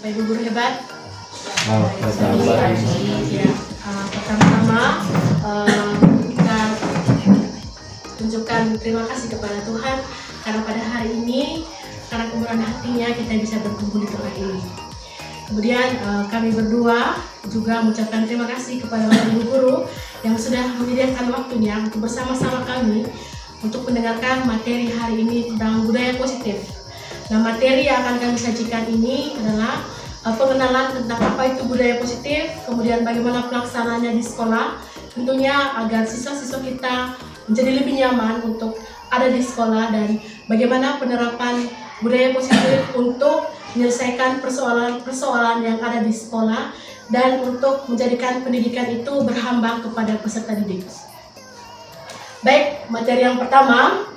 Bapak Ibu guru hebat. Ya, pertama-tama kita tunjukkan terima kasih kepada Tuhan karena pada hari ini karena kemurahan hatinya kita bisa berkumpul di tempat ini. Kemudian kami berdua juga mengucapkan terima kasih kepada Bapak Ibu guru yang sudah menyediakan waktunya untuk bersama-sama kami untuk mendengarkan materi hari ini tentang budaya positif. Nah, materi yang akan kami sajikan ini adalah pengenalan tentang apa itu budaya positif, kemudian bagaimana pelaksanaannya di sekolah, tentunya agar siswa-siswa kita menjadi lebih nyaman untuk ada di sekolah, dan bagaimana penerapan budaya positif untuk menyelesaikan persoalan-persoalan yang ada di sekolah dan untuk menjadikan pendidikan itu berhamba kepada peserta didik. Baik, materi yang pertama,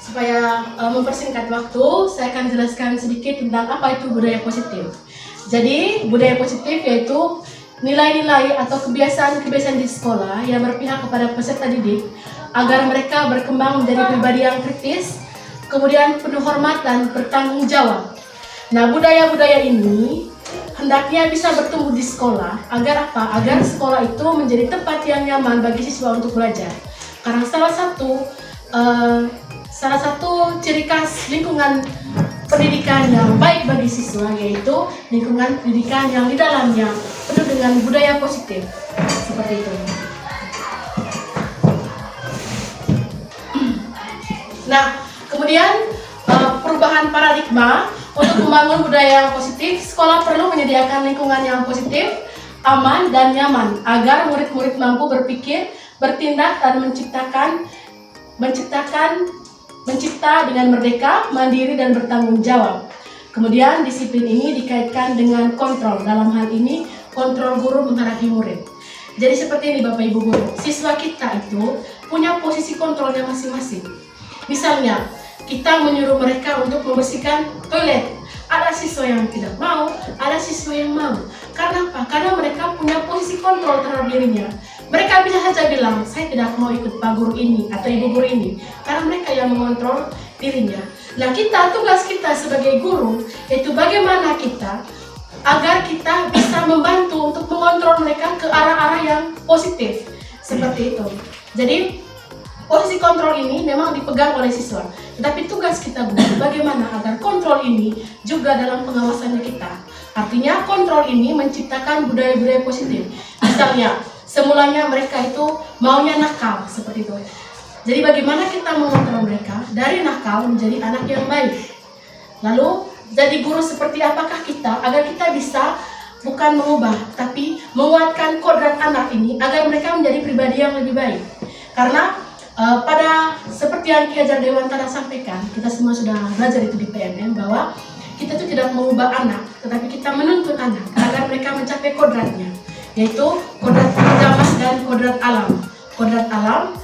supaya mempersingkat waktu, saya akan jelaskan sedikit tentang apa itu budaya positif. Jadi, budaya positif yaitu nilai-nilai atau kebiasaan-kebiasaan di sekolah yang berpihak kepada peserta didik agar mereka berkembang menjadi pribadi yang kritis, kemudian penuh hormat dan bertanggung jawab. Nah, budaya-budaya ini hendaknya bisa bertumbuh di sekolah agar apa? Agar sekolah itu menjadi tempat yang nyaman bagi siswa untuk belajar. Karena salah satu ciri khas lingkungan pendidikan yang baik bagi siswa yaitu lingkungan pendidikan yang di dalamnya penuh dengan budaya positif. Seperti itu. Nah, kemudian perubahan paradigma untuk membangun budaya yang positif, sekolah perlu menyediakan lingkungan yang positif, aman dan nyaman agar murid-murid mampu berpikir, bertindak dan mencipta dengan merdeka, mandiri dan bertanggung jawab. Kemudian disiplin ini dikaitkan dengan kontrol. Dalam hal ini kontrol guru menghadapi murid. Jadi seperti ini Bapak Ibu guru, siswa kita itu punya posisi kontrolnya masing-masing. Misalnya, kita menyuruh mereka untuk membersihkan toilet. Ada siswa yang tidak mau, ada siswa yang mau. Karena apa? Karena mereka punya posisi kontrol terhadap dirinya. Mereka bisa saja bilang, saya tidak mau ikut Pak Guru ini atau Ibu Guru ini. Karena mereka yang mengontrol dirinya. Nah, tugas kita sebagai guru, yaitu bagaimana kita agar kita bisa membantu untuk mengontrol mereka ke arah-arah yang positif. Seperti itu. Jadi, posisi kontrol ini memang dipegang oleh siswa. Tetapi tugas kita guru, bagaimana agar kontrol ini juga dalam pengawasannya kita. Artinya kontrol ini menciptakan budaya-budaya positif. Misalnya, semulanya mereka itu maunya nakal, seperti itu. Jadi bagaimana kita mengontrol mereka dari nakal menjadi anak yang baik. Lalu, jadi guru seperti apakah kita agar kita bisa bukan mengubah, tapi menguatkan kodrat anak ini agar mereka menjadi pribadi yang lebih baik. Karena pada seperti yang Ki Hajar Dewantara sampaikan, kita semua sudah belajar itu di PNM bahwa kita itu tidak mengubah anak, tetapi kita menuntun anak agar mereka mencapai kodratnya, yaitu kodrat zaman dan kodrat alam. Kodrat alam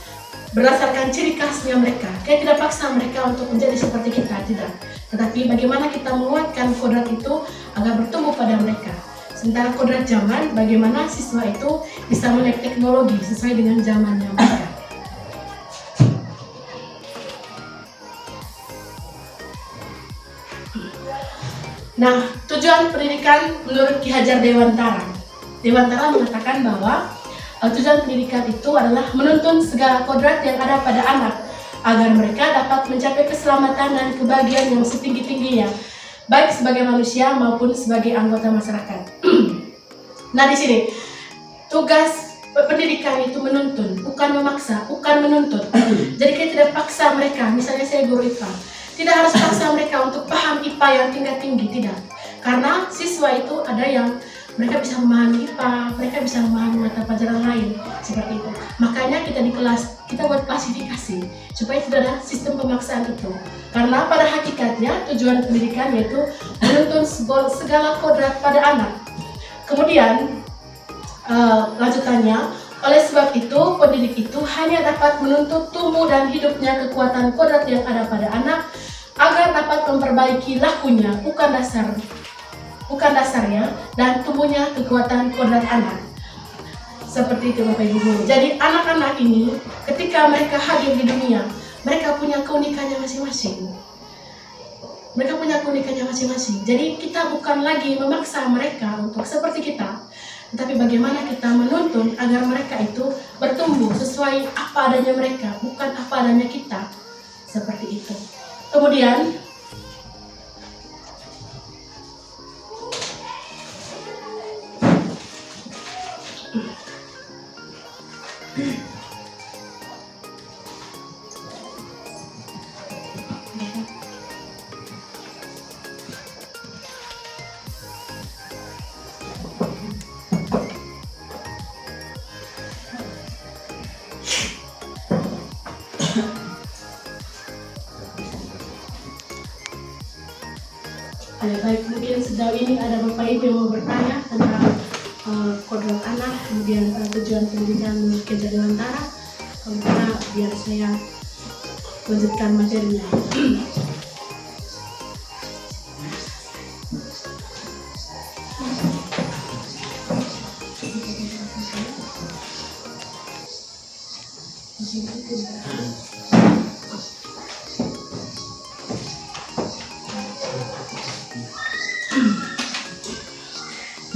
berdasarkan ciri khasnya mereka. Kita tidak paksa mereka untuk menjadi seperti kita, tidak. Tetapi bagaimana kita menguatkan kodrat itu agar bertumbuh pada mereka. Sementara kodrat zaman, bagaimana siswa itu bisa melek teknologi sesuai dengan zamannya mereka. Nah, tujuan pendidikan menurut Ki Hajar Dewantara. Dewantara mengatakan bahwa tujuan pendidikan itu adalah menuntun segala kodrat yang ada pada anak agar mereka dapat mencapai keselamatan dan kebahagiaan yang setinggi-tingginya, baik sebagai manusia maupun sebagai anggota masyarakat. Nah, di sini tugas pendidikan itu menuntun, bukan memaksa, bukan menuntut. Jadi kita tidak paksa mereka. Misalnya saya guru IPA, tidak harus paksa mereka untuk paham IPA yang tinggi-tinggi, tidak. Karena siswa itu ada yang mereka bisa memahami IPA, mereka bisa memahami mata pelajaran lain, seperti itu. Makanya kita di kelas, kita buat klasifikasi, supaya tidak ada sistem pemaksaan itu. Karena pada hakikatnya tujuan pendidikan yaitu menuntun segala kodrat pada anak. Kemudian, lanjutannya, oleh sebab itu, pendidik itu hanya dapat menuntut tumbuh dan hidupnya kekuatan kodrat yang ada pada anak, agar dapat memperbaiki lakunya, bukan dasarnya, dan tumbuhnya kekuatan kodrat anak. Seperti itu Bapak Ibu Guru. Jadi anak-anak ini ketika mereka hadir di dunia, mereka punya keunikannya masing-masing. Mereka punya punya keunikannya masing-masing. Jadi kita bukan lagi memaksa mereka untuk seperti kita, tetapi bagaimana kita menuntun agar mereka itu bertumbuh sesuai apa adanya mereka, bukan apa adanya kita. Seperti itu. Kemudian baik, mungkin sejauh ini ada Bapak Ibu yang mau bertanya tentang kodrat anak, kemudian tujuan pendidikan menurut Gereja Dewantara. Karena biar saya lanjutkan materinya.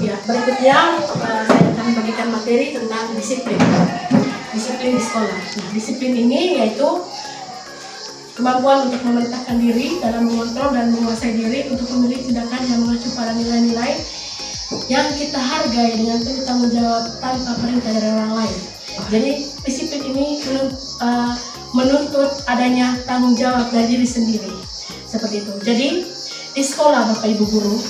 Ya, berikutnya saya akan bagikan materi tentang disiplin di sekolah. Nah, disiplin ini yaitu kemampuan untuk memerintahkan diri dalam mengontrol dan menguasai diri untuk memilih tindakan yang mengacu pada nilai-nilai yang kita hargai dengan penuh tanggung jawab tanpa perintah dari orang lain. Jadi disiplin ini menuntut adanya tanggung jawab dari diri sendiri. Seperti itu. Jadi di sekolah Bapak Ibu guru,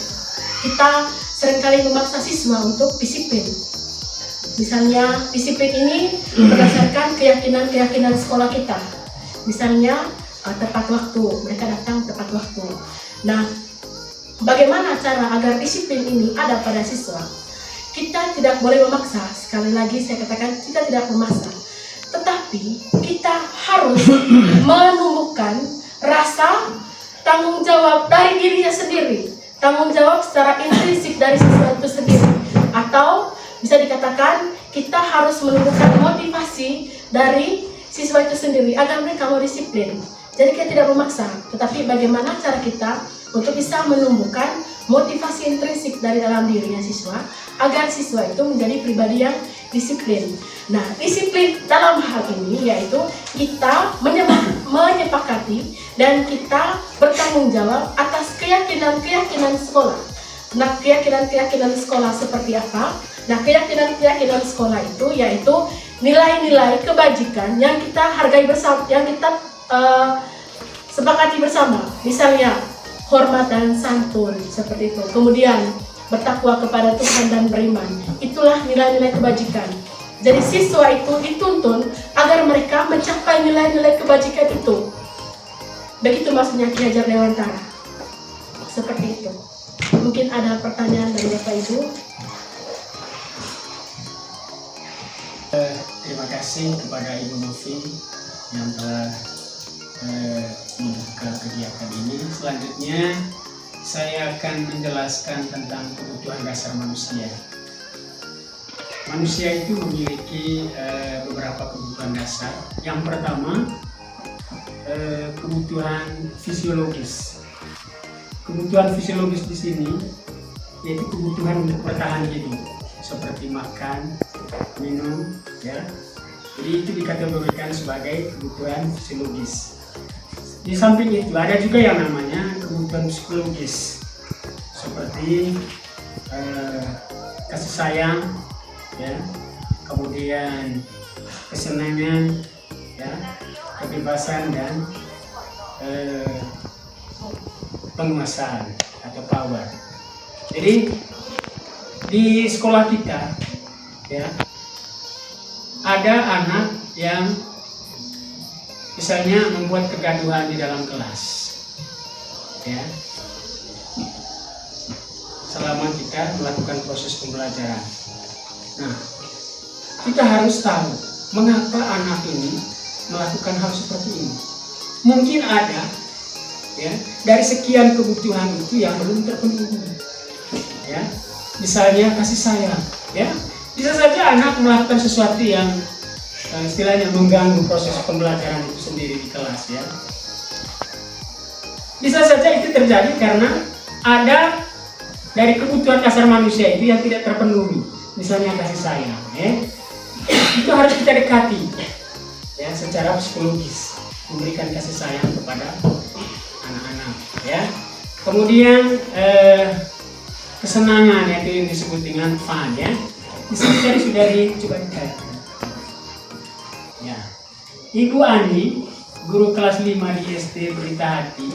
kita seringkali memaksa siswa untuk disiplin. Misalnya disiplin ini berdasarkan keyakinan sekolah kita. Misalnya tepat waktu, mereka datang tepat waktu. Nah, bagaimana cara agar disiplin ini ada pada siswa? Kita tidak boleh memaksa. Sekali lagi saya katakan kita tidak memaksa. Tetapi kita harus menumbuhkan rasa tanggung jawab dari dirinya sendiri. Tanggung jawab secara intrinsik dari siswa itu sendiri. Atau bisa dikatakan kita harus menumbuhkan motivasi dari siswa itu sendiri agar mereka mau disiplin. Jadi kita tidak memaksa, tetapi bagaimana cara kita untuk bisa menumbuhkan motivasi intrinsik dari dalam dirinya siswa agar siswa itu menjadi pribadi yang disiplin. Nah, disiplin dalam hal ini yaitu kita menyepakati dan kita bertanggung jawab atas keyakinan sekolah. Nah, keyakinan sekolah seperti apa? Nah, keyakinan sekolah itu yaitu nilai-nilai kebajikan yang kita hargai bersama, yang kita sepakati bersama. Misalnya hormat dan santun, seperti itu. Kemudian bertakwa kepada Tuhan dan beriman. Itulah nilai-nilai kebajikan. Jadi siswa itu dituntun agar mereka mencapai nilai-nilai kebajikan itu. Begitu maksudnya Ki Hajar Dewantara. Seperti itu. Mungkin ada pertanyaan dari Bapak Ibu. Terima kasih kepada Ibu Novi yang telah membuka kegiatan ini. Selanjutnya saya akan menjelaskan tentang kebutuhan dasar manusia. Manusia itu memiliki beberapa kebutuhan dasar. Yang pertama, kebutuhan fisiologis. Kebutuhan fisiologis di sini yaitu kebutuhan untuk bertahan hidup, seperti makan, minum, ya. Jadi itu dikategorikan sebagai kebutuhan fisiologis. Di samping itu ada juga yang namanya kebutuhan psikologis, seperti kasih sayang, ya, kemudian kesenangan, ya, kebebasan dan penguasaan atau power. Jadi di sekolah kita, ya, ada anak yang misalnya membuat kegaduhan di dalam kelas, ya, selama kita melakukan proses pembelajaran. Nah, kita harus tahu mengapa anak ini melakukan hal seperti ini. Mungkin ada, ya, dari sekian kebutuhan itu yang belum terpenuhi, ya. Misalnya kasih sayang, ya. Bisa saja anak melakukan sesuatu yang istilahnya mengganggu proses pembelajaran itu sendiri di kelas, ya. Bisa saja itu terjadi karena ada dari kebutuhan dasar manusia itu yang tidak terpenuhi, misalnya kasih sayang, itu harus kita dekati, ya, secara psikologis, memberikan kasih sayang kepada anak-anak, ya. Kemudian kesenangan, yaitu yang disebut dengan fun, ya. Di sini tadi sudah dicoba dikaitkan. Ya. Ibu Ani, guru kelas 5 di SD Berita Hati,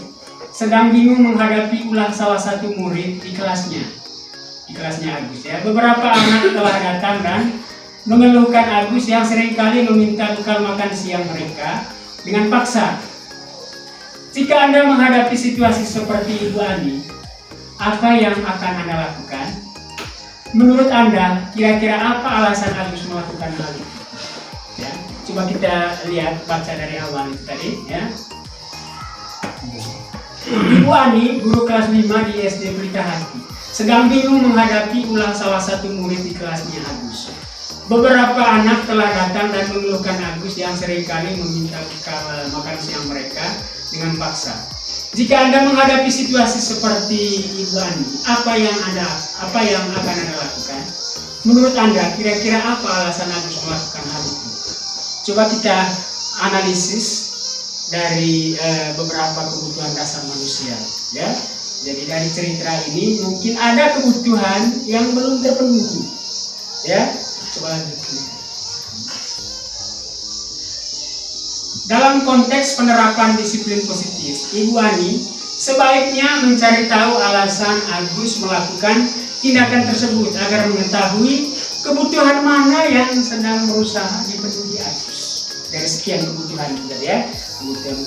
sedang bingung menghadapi ulang salah satu murid di kelasnya Agus, ya. Beberapa anak telah datang dan mengeluhkan Agus yang seringkali meminta bekal makan siang mereka dengan paksa. Jika Anda menghadapi situasi seperti Ibu Ani, apa yang akan Anda lakukan? Menurut Anda, kira-kira apa alasan Agus melakukan hal itu? Ya, coba kita lihat, baca dari awal itu tadi, ya. Ibu Ani, guru kelas 5 di SD Berita Hati, sedang bingung menghadapi ulang salah satu murid di kelasnya Agus. Beberapa anak telah datang dan mengeluhkan Agus yang seringkali meminta bekal makan siang mereka dengan paksa. Jika Anda menghadapi situasi seperti Ibu Ani, apa yang akan Anda lakukan? Menurut Anda, kira-kira apa alasan Agus melakukan hal itu? Coba kita analisis dari beberapa kebutuhan dasar manusia, ya. Jadi dari cerita ini mungkin ada kebutuhan yang belum terpenuhi, ya. Coba lanjutkan. Dalam konteks penerapan disiplin positif, Ibu Ani sebaiknya mencari tahu alasan Agus melakukan tindakan tersebut agar mengetahui kebutuhan mana yang sedang berusaha dipenuhi Agus. Dari sekian kebutuhan juga, ya, kebutuhan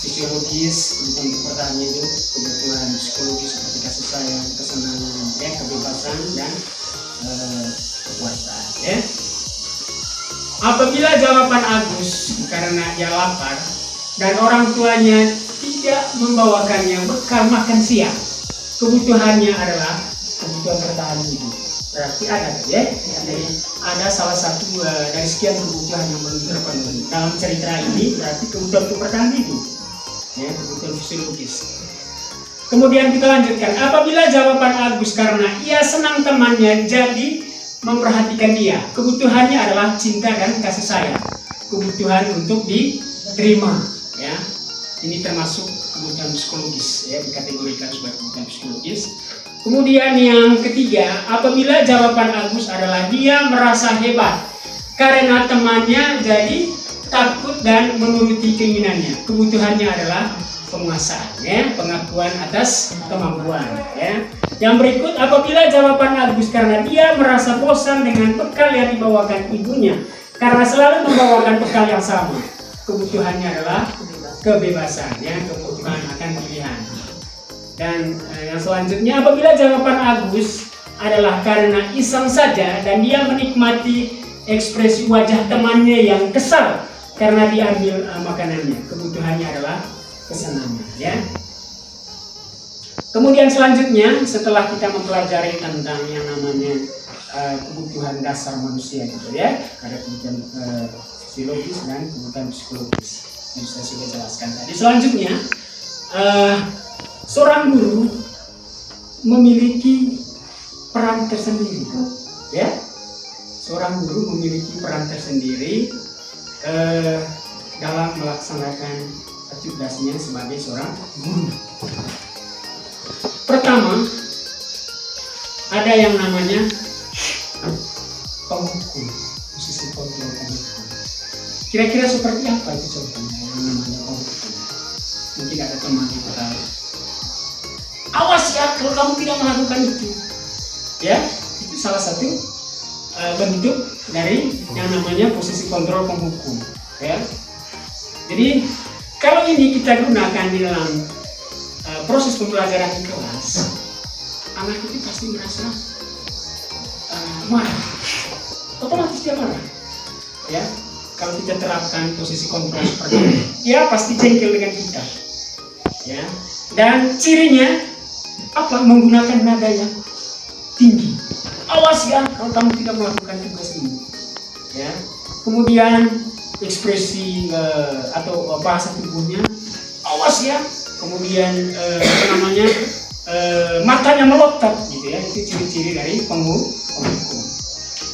fisiologis, kebutuhan untuk bertahan hidup, kebutuhan psikologis seperti kasih sayang, kesenangan, ya, kebebasan dan kekuasaan, ya. Apabila jawaban Agus karena ia lapar dan orang tuanya tidak membawakannya bekal makan siang, kebutuhannya adalah kebutuhan bertahan hidup. Berarti ada, ya. Jadi ada salah satu dari sekian kebutuhan yang belum terpenuhi dalam cerita ini, berarti kebutuhan untuk bertahan hidup, ya, kebutuhan fisiologis. Kemudian kita lanjutkan. Apabila jawaban Agus karena ia senang temannya jadi memperhatikan dia, kebutuhannya adalah cinta dan kasih sayang, kebutuhan untuk diterima, ya. Ini termasuk kebutuhan psikologis, ya, dikategorikan sebagai kebutuhan psikologis. Kemudian yang ketiga, apabila jawaban Agus adalah dia merasa hebat karena temannya jadi takut dan menuruti keinginannya, kebutuhannya adalah penguasaan, ya, pengakuan atas kemampuan, ya. Yang berikut, apabila jawaban Agus karena dia merasa bosan dengan bekal yang dibawakan ibunya karena selalu membawakan bekal yang sama, kebutuhannya adalah kebebasan, ya, kebutuhan akan pilihan. Dan yang selanjutnya, apabila jawaban Agus adalah karena iseng saja dan dia menikmati ekspresi wajah temannya yang kesal karena diambil makanannya, kebutuhannya adalah kesenangan, ya. Kemudian selanjutnya, setelah kita mempelajari tentang yang namanya kebutuhan dasar manusia, gitu, ya, ada kebutuhan fisiologis dan kebutuhan psikologis yang saya sudah jelaskan tadi. Selanjutnya, seorang guru memiliki peran tersendiri, ya. Seorang guru memiliki peran tersendiri dalam melaksanakan tugasnya sebagai seorang guru. Pertama, ada yang namanya penghukum, posisi kontrol penghukum. Kira-kira seperti apa itu contohnya yang namanya penghukum? Mungkin ada teman yang tahu. Awas ya kalau kamu tidak melakukan itu, ya. Itu salah satu bentuk dari yang namanya posisi kontrol penghukum, ya. Jadi kalau ini kita gunakan di dalam proses pembelajaran di kelas, anak itu pasti merasa marah, otomatis dia marah, ya. Kalau kita terapkan posisi kontrol seperti ini, dia pasti jengkel dengan kita, ya. Dan cirinya apa? Menggunakan nada yang tinggi. Awas ya kalau kamu tidak melakukan tugas ini, ya. Kemudian ekspresi atau bahasa tubuhnya, awas ya kemudian matanya melotot gitu ya, itu ciri-ciri dari penghukum.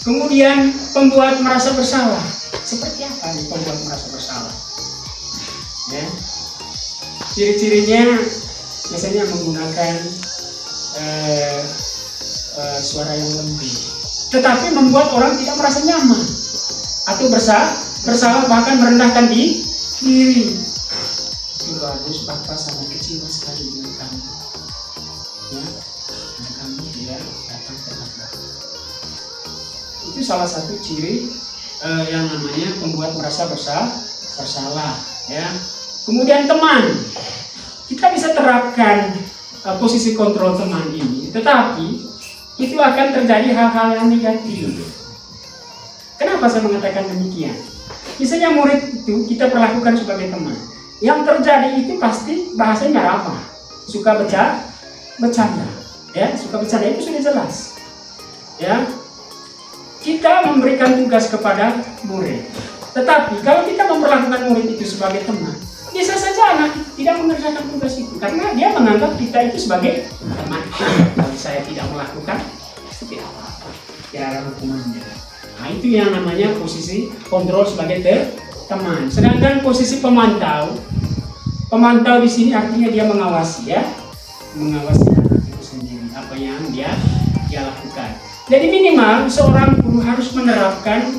Kemudian pembuat merasa bersalah. Seperti apa nih pembuat merasa bersalah? Ya. Ciri-cirinya biasanya menggunakan suara yang lembut, tetapi membuat orang tidak merasa nyaman atau bersalah bahkan merendahkan diri. Itu bagus, Bapak sangat kecewa sekali dengan kamu. Ya, karena kamu tidak datang ke Bapak. Itu salah satu ciri yang namanya pembuat merasa bersalah. Ya. Kemudian teman, kita bisa terapkan posisi kontrol teman ini, tetapi itu akan terjadi hal-hal yang negatif. Kenapa saya mengatakan demikian? Misalnya murid itu kita perlakukan sebagai teman, yang terjadi itu pasti bahasanya ramah, suka bercanda, ya, suka bercanda itu sudah jelas, ya. Kita memberikan tugas kepada murid, tetapi kalau kita memperlakukan murid itu sebagai teman, bisa saja anak tidak mengerjakan tugas itu karena dia menganggap kita itu sebagai teman. Kalau saya tidak melakukan, itu tidak apa-apa, tidak ada hukumannya. Nah, itu yang namanya posisi kontrol sebagai teman. Sedangkan posisi pemantau di sini artinya dia mengawasi, ya, mengawasi anak itu sendiri, apa yang dia lakukan. Jadi minimal seorang guru harus menerapkan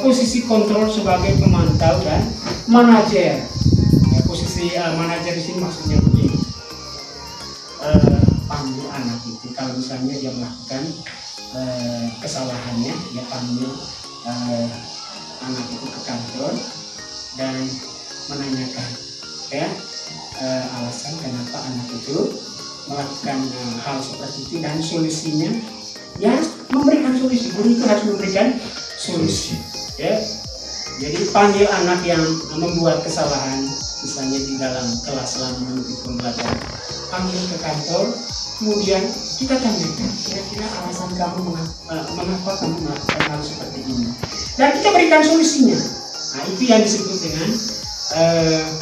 posisi kontrol sebagai pemantau dan manajer. Ya, posisi manajer di sini maksudnya begini, panggil anak itu kalau misalnya dia melakukan kesalahannya, dia panggil anak itu ke kantor dan menanyakan, ya, alasan kenapa anak itu melakukan hal seperti itu dan solusinya. Ya, memberikan solusi. Guru itu harus memberikan solusi, ya. Jadi panggil anak yang membuat kesalahan, misalnya di dalam kelas selama mengikuti pembelajaran, panggil ke kantor, kemudian kita tanyakan kira-kira alasan kamu mengapa kamu melakukan hal seperti ini, dan kita berikan solusinya. Nah, itu yang disebut dengan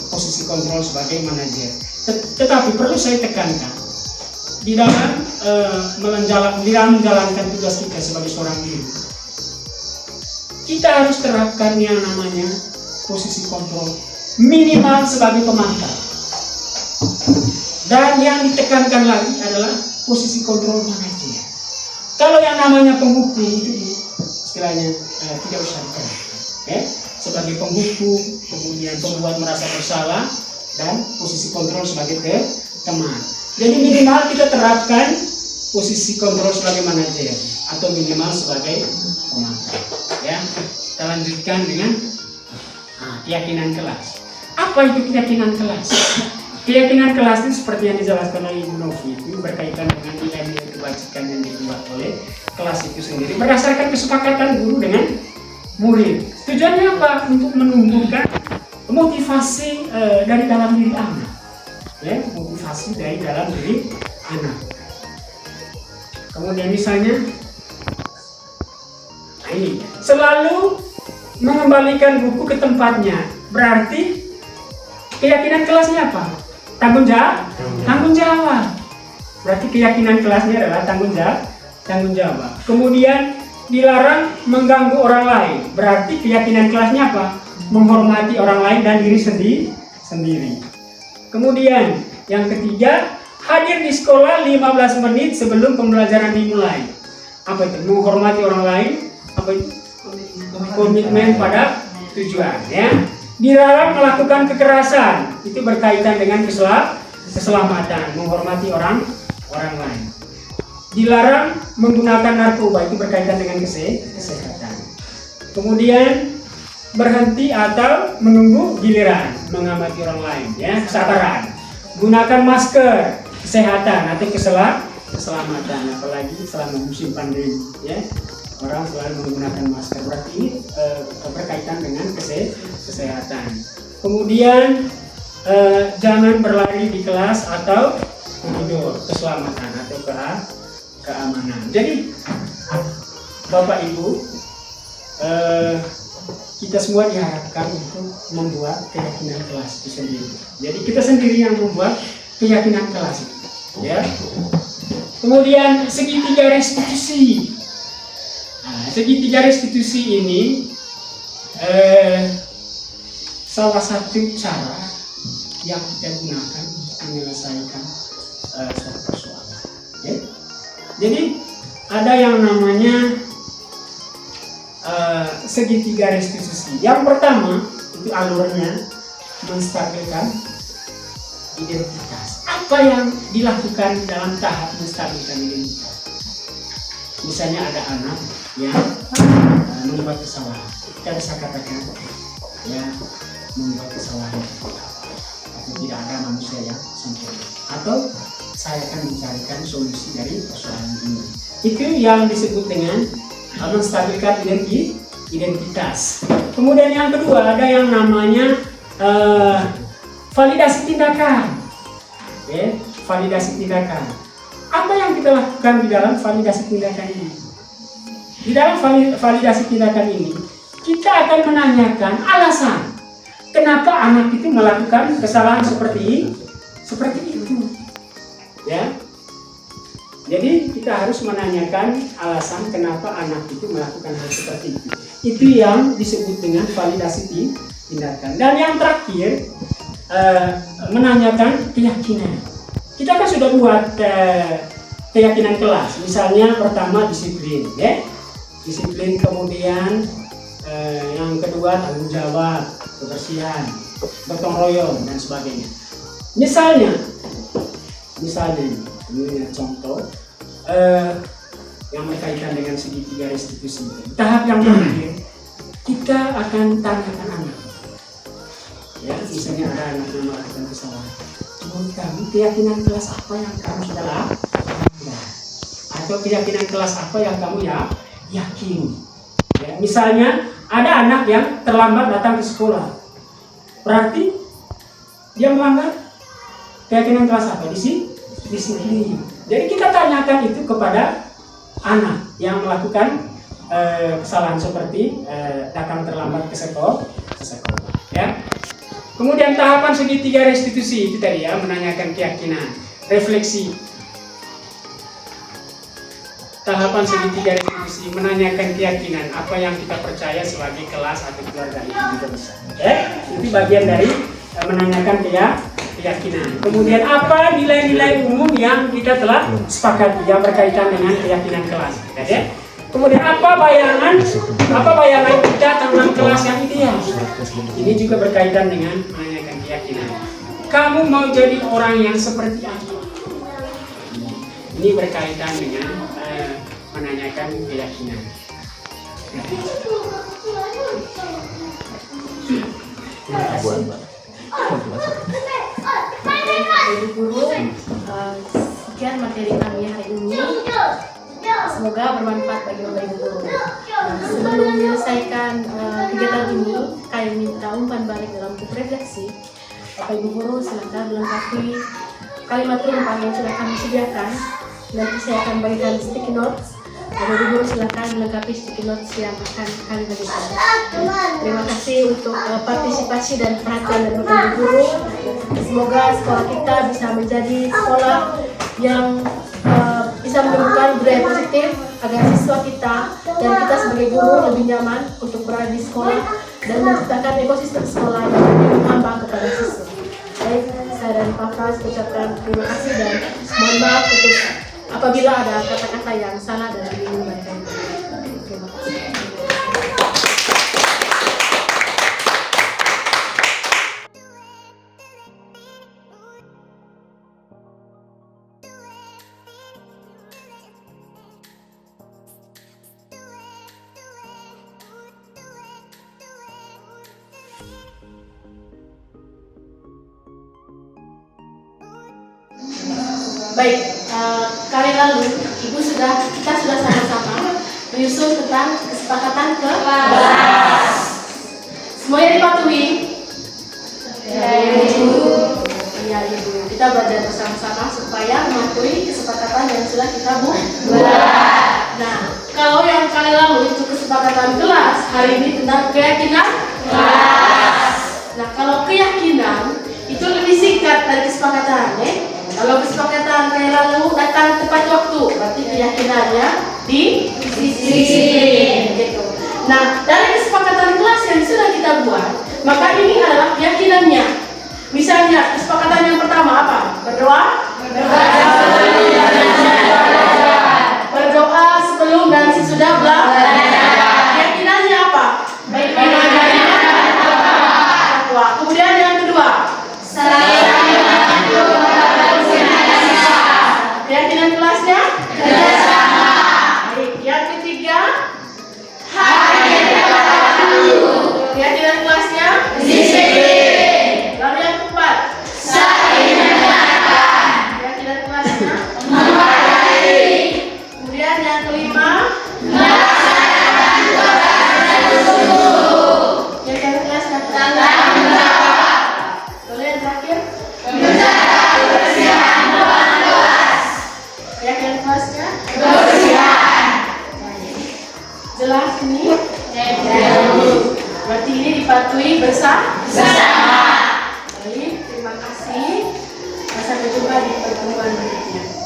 posisi kontrol sebagai manajer. Tetapi perlu saya tekankan, di dalam menjalankan tugas kita sebagai seorang guru, kita harus terapkan yang namanya posisi kontrol minimal sebagai pemantau. Dan yang ditekankan lagi adalah posisi kontrol manajer. Kalau yang namanya penghukum itu istilahnya tidak usah diterapkan, ya. Sebagai penghukum, kemudian pembuat merasa bersalah, dan posisi kontrol sebagai teman. Jadi minimal kita terapkan posisi kontrol sebagai manajer atau minimal sebagai pemantau. Ya, kita lanjutkan dengan keyakinan kelas. Apa itu keyakinan kelas? Keyakinan kelas itu seperti yang dijelaskan oleh Ibu Novi, itu berkaitan dengan nilai-nilai kebajikan yang dibuat oleh kelas itu sendiri berdasarkan kesepakatan guru dengan murid. Tujuannya apa? Untuk menumbuhkan motivasi dari dalam diri anak. Ya, motivasi dari dalam diri anak. Kemudian misalnya, ini selalu mengembalikan buku ke tempatnya. Berarti keyakinan kelasnya apa? Tanggung jawab. Berarti keyakinan kelasnya adalah tanggung jawab. Kemudian dilarang mengganggu orang lain. Berarti keyakinan kelasnya apa? Menghormati orang lain dan diri sendiri. Kemudian yang ketiga, hadir di sekolah 15 menit sebelum pembelajaran dimulai. Apa itu? Menghormati orang lain. Apa itu? Komitmen pada tujuan, ya. Dilarang melakukan kekerasan. Itu berkaitan dengan keselamatan, menghormati orang lain. Dilarang menggunakan narkoba. Itu berkaitan dengan kesehatan. Kemudian berhenti atau menunggu giliran, mengamati orang lain, ya, kesabaran. Gunakan masker, kesehatan atau keselamatan, apalagi selama musim pandemi, ya, orang selalu menggunakan masker. Berarti ini berkaitan dengan kesehatan. Kemudian jangan berlari di kelas atau koridor, keselamatan atau keamanan. Jadi Bapak Ibu, kita semua diharapkan untuk membuat keyakinan kelas itu sendiri. Jadi kita sendiri yang membuat keyakinan kelas itu, ya. Kemudian segitiga restitusi. Nah, segitiga restitusi ini salah satu cara yang kita gunakan untuk menyelesaikan suatu persoalan. Ya. Jadi ada yang namanya segitiga restitusi. Yang pertama itu alurnya menstabilkan identitas. Apa yang dilakukan dalam tahap menstabilkan identitas? Misalnya ada anak yang membuat kesalahan. Kita bisa katakan ya membuat kesalahan. Atau tidak ada manusia yang sempurna. Atau saya akan mencarikan solusi dari persoalan ini. Itu yang disebut dengan menstabilkan identitas. Kemudian yang kedua ada yang namanya validasi tindakan. Ya, validasi tindakan. Apa yang kita lakukan di dalam validasi tindakan ini? Di dalam validasi tindakan ini, kita akan menanyakan alasan kenapa anak itu melakukan kesalahan seperti itu. Ya. Jadi kita harus menanyakan alasan kenapa anak itu melakukan hal seperti itu. Itu yang disebut dengan validasi tindakan. Dan yang terakhir menanyakan keyakinan. Kita kan sudah buat keyakinan kelas. Misalnya pertama disiplin, ya. Disiplin, kemudian yang kedua tanggung jawab, kebersihan, gotong royong dan sebagainya. Misalnya ini contoh yang berkaitan dengan segitiga restitusi. Tahap yang terakhir kita akan tanyakan anak. Ya, misalnya ada anak yang melakukan kesalahan. Menurut kamu keyakinan kelas apa yang kamu sudah lakukan? Atau keyakinan kelas apa yang kamu yakin? Ya, misalnya ada anak yang terlambat datang ke sekolah. Berarti dia melanggar keyakinan kelas apa? Disiplin. Jadi kita tanyakan itu kepada anak yang melakukan kesalahan seperti datang terlambat ke sekolah. Ya. Kemudian tahapan segitiga restitusi itu tadi ya, menanyakan keyakinan, refleksi. Tahapan segitiga restitusi menanyakan keyakinan, apa yang kita percaya sebagai kelas atau keluarga itu juga bisa. Itu bagian dari menanyakan keyakinan. Kemudian apa nilai-nilai umum yang kita telah sepakati yang berkaitan dengan keyakinan kelas. Ya. Kemudian apa bayangan kita tentang kelas yang ideal. Ini juga berkaitan dengan menanyakan keyakinan. Kamu mau jadi orang yang seperti apa? Ini berkaitan dengan menanyakan keyakinan. Ibu guru, sekian materi kami hari ini. Semoga bermanfaat bagi Bapak Ibu guru. Sebelum menyelesaikan kegiatan ini, kami minta umpan balik dalam buku refleksi. Bapak Ibu guru silakan melengkapi kalimat umpan yang sudah kami sediakan. Nanti saya akan bagikan sticky notes. Bapak Ibu guru silakan melengkapi sticky notes yang akan kami bagikan. Terima kasih untuk partisipasi dan perhatian dari Bapak Ibu guru. Semoga sekolah kita bisa menjadi sekolah yang bisa menumbuhkan budaya positif agar siswa kita dan kita sebagai guru lebih nyaman untuk berada di sekolah dan menciptakan ekosistem sekolah yang lebih menambah kepada siswa. Baik, saya dan Pak Faz ucapkan terima kasih dan mohon maaf untuk apabila ada kata-kata yang salah dan bingung mereka. Terima kasih. Baik, kali lalu kita sudah sama-sama menyusun tentang kesepakatan kelas. Semuanya dipatuhi? Ya, Ibu. Ya, Ibu. Kita belajar bersama-sama supaya mematuhi kesepakatan yang sudah kita buat. Nah, kalau yang kali lalu itu kesepakatan kesepakatan kelas hari ini tentang keyakinan kelas. Nah, kalau keyakinan itu lebih singkat dari kesepakatan, ya. Kalau kesepakatan kayak lalu datang tepat waktu, berarti keyakinannya disiplin, gitu. Nah, dari kesepakatan kelas yang sudah kita buat, maka ini adalah keyakinannya. Misalnya, kesepakatan yang pertama apa? Berdoa? Berdoa sebelum dan sesudah belajar. Keyakinannya apa? Kemudian yang kedua, keyakinan kelasnya? Baik. Yang ketiga, keyakinan kelasnya? Lalu yang keempat, keyakinan kelasnya? Kemudian yang kelima, keyakinan kelasnya? Lalu yang terakhir, keyakinan kelasnya? Jelas ini? Berarti ini dipatuhi bersama. Baik, terima kasih. Sampai jumpa di pertemuan berikutnya.